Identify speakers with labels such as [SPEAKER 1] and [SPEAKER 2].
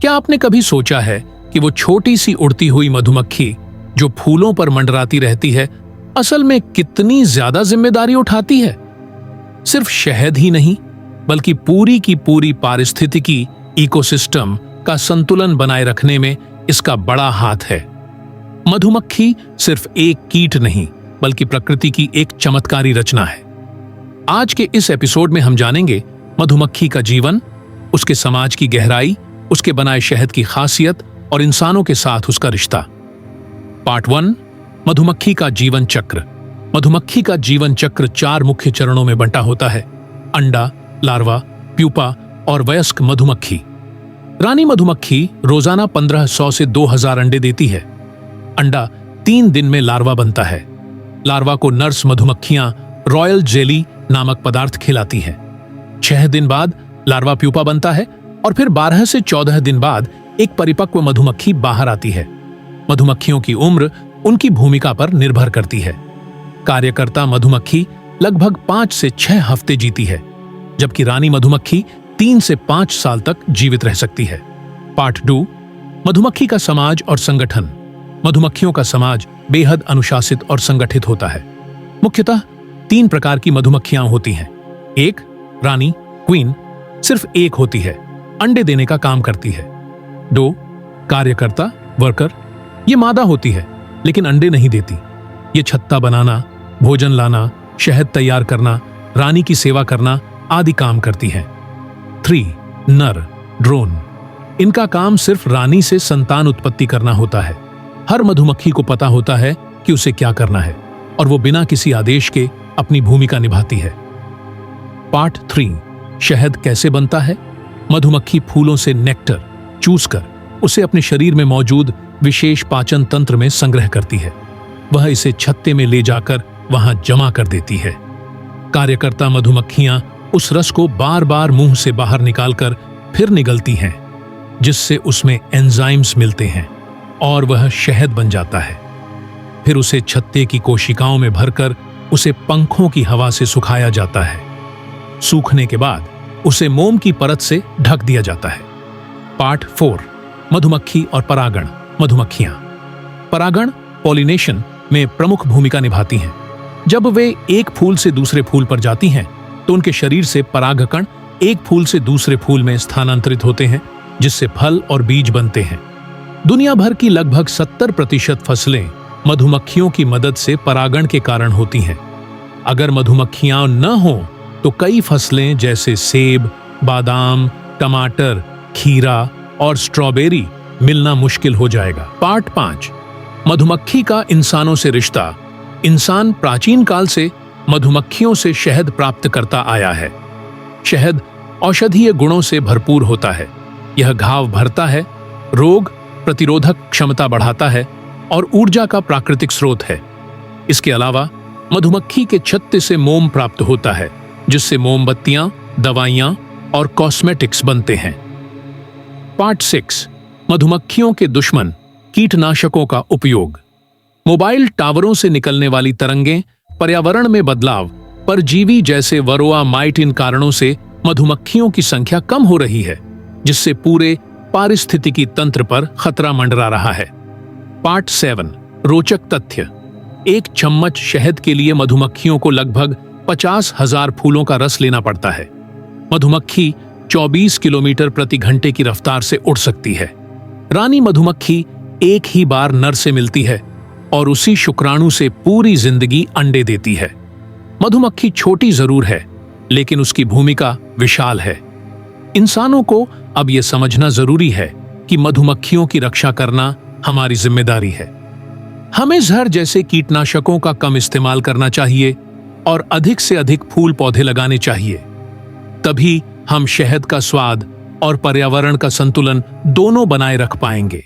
[SPEAKER 1] क्या आपने कभी सोचा है कि वो छोटी सी उड़ती हुई मधुमक्खी जो फूलों पर मंडराती रहती है, असल में कितनी ज्यादा जिम्मेदारी उठाती है? सिर्फ शहद ही नहीं, बल्कि पूरी की पूरी पारिस्थितिकी इकोसिस्टम का संतुलन बनाए रखने में इसका बड़ा हाथ है। मधुमक्खी सिर्फ एक कीट नहीं, बल्कि प्रकृति की एक चमत्कारी रचना है। आज के इस एपिसोड में हम जानेंगे मधुमक्खी का जीवन, उसके समाज की गहराई, उसके बनाए शहद की खासियत और इंसानों के साथ उसका रिश्ता। पार्ट 1, मधुमक्खी का जीवन चक्र। मधुमक्खी का जीवन चक्र 4 मुख्य चरणों में बंटा होता है: अंडा, लार्वा, प्यूपा और वयस्क मधुमक्खी। रानी मधुमक्खी रोजाना 1500 से 2000 अंडे देती है। अंडा 3 दिन में लार्वा बनता है। लार्वा को नर्स मधुमक्खियां रॉयल जेली नामक पदार्थ खिलाती हैं। 6 दिन बाद लार्वा प्यूपा बनता है और फिर 12 से 14 दिन बाद एक परिपक्व मधुमक्खी बाहर आती है। मधुमक्खियों की उम्र उनकी भूमिका पर निर्भर करती है। कार्यकर्ता मधुमक्खी लगभग 5 से 6 हफ्ते जीती है, जबकि रानी मधुमक्खी 3 से 5 साल तक जीवित रह सकती है। पार्ट 2, मधुमक्खी का समाज और संगठन। मधुमक्खियों का समाज बेहद अनुशासित और संगठित होता है। मुख्यतः 3 प्रकार की मधुमक्खियां होती हैं। 1, रानी क्वीन, सिर्फ एक होती है, अंडे देने का काम करती है। 2, कार्यकर्ता वर्कर, ये मादा होती है लेकिन अंडे नहीं देती। ये छत्ता बनाना, भोजन लाना, शहद तैयार करना, रानी की सेवा करना आदि काम करती है। 3, नर ड्रोन, इनका काम सिर्फ रानी से संतान उत्पत्ति करना होता है। हर मधुमक्खी को पता होता है कि उसे क्या करना है और वो बिना किसी आदेश के अपनी भूमिका निभाती है। पार्ट 3, शहद कैसे बनता है। मधुमक्खी फूलों से नेक्टर चूसकर उसे अपने शरीर में मौजूद विशेष पाचन तंत्र में संग्रह करती है। वह इसे छत्ते में ले जाकर वहां जमा कर देती है। कार्यकर्ता मधुमक्खियां उस रस को बार बार मुंह से बाहर निकालकर फिर निगलती हैं, जिससे उसमें एंजाइम्स मिलते हैं और वह शहद बन जाता है। फिर उसे छत्ते की कोशिकाओं में भरकर उसे पंखों की हवा से सुखाया जाता है। सूखने के बाद उसे मोम की परत से ढक दिया जाता है। पार्ट 4, मधुमक्खी और परागण। मधुमक्खियां परागण पॉलिनेशन में प्रमुख भूमिका निभाती हैं। जब वे एक फूल से दूसरे फूल पर जाती हैं तो उनके शरीर से परागकण एक फूल से दूसरे फूल में स्थानांतरित होते हैं, जिससे फल और बीज बनते हैं। दुनिया भर की लगभग 70% फसलें मधुमक्खियों की मदद से परागण के कारण होती हैं। अगर मधुमक्खियां न हो तो कई फसलें जैसे सेब, बादाम, टमाटर, खीरा और स्ट्रॉबेरी मिलना मुश्किल हो जाएगा। पार्ट 5, मधुमक्खी का इंसानों से रिश्ता। इंसान प्राचीन काल से मधुमक्खियों से शहद प्राप्त करता आया है। शहद औषधीय गुणों से भरपूर होता है। यह घाव भरता है, रोग प्रतिरोधक क्षमता बढ़ाता है और ऊर्जा का प्राकृतिक स्रोत है। इसके अलावा मधुमक्खी के छत्ते से मोम प्राप्त होता है, जिससे मोमबत्तियां, दवाइयां और कॉस्मेटिक्स बनते हैं। पार्ट 6, मधुमक्खियों के दुश्मन कीटनाशकों का उपयोग। मोबाइल टावरों से निकलने वाली तरंगें, पर्यावरण में बदलाव, परजीवी जैसे वरोआ माइट इन कारणों से मधुमक्खियों की संख्या कम हो रही है, जिससे पूरे पारिस्थितिकी तंत्र पर खतरा मंडरा रहा है। पार्ट 7, रोचक तथ्य। एक चम्मच शहद के लिए मधुमक्खियों को लगभग 50,000 फूलों का रस लेना पड़ता है। मधुमक्खी 24 किलोमीटर प्रति घंटे की रफ्तार से उड़ सकती है। रानी मधुमक्खी एक ही बार नर से मिलती है और उसी शुक्राणु से पूरी जिंदगी अंडे देती है। मधुमक्खी छोटी जरूर है, लेकिन उसकी भूमिका विशाल है। इंसानों को अब यह समझना जरूरी है कि मधुमक्खियों की रक्षा करना हमारी जिम्मेदारी है। हमें जहर जैसे कीटनाशकों का कम इस्तेमाल करना चाहिए और अधिक से अधिक फूल पौधे लगाने चाहिए। तभी हम शहद का स्वाद और पर्यावरण का संतुलन दोनों बनाए रख पाएंगे।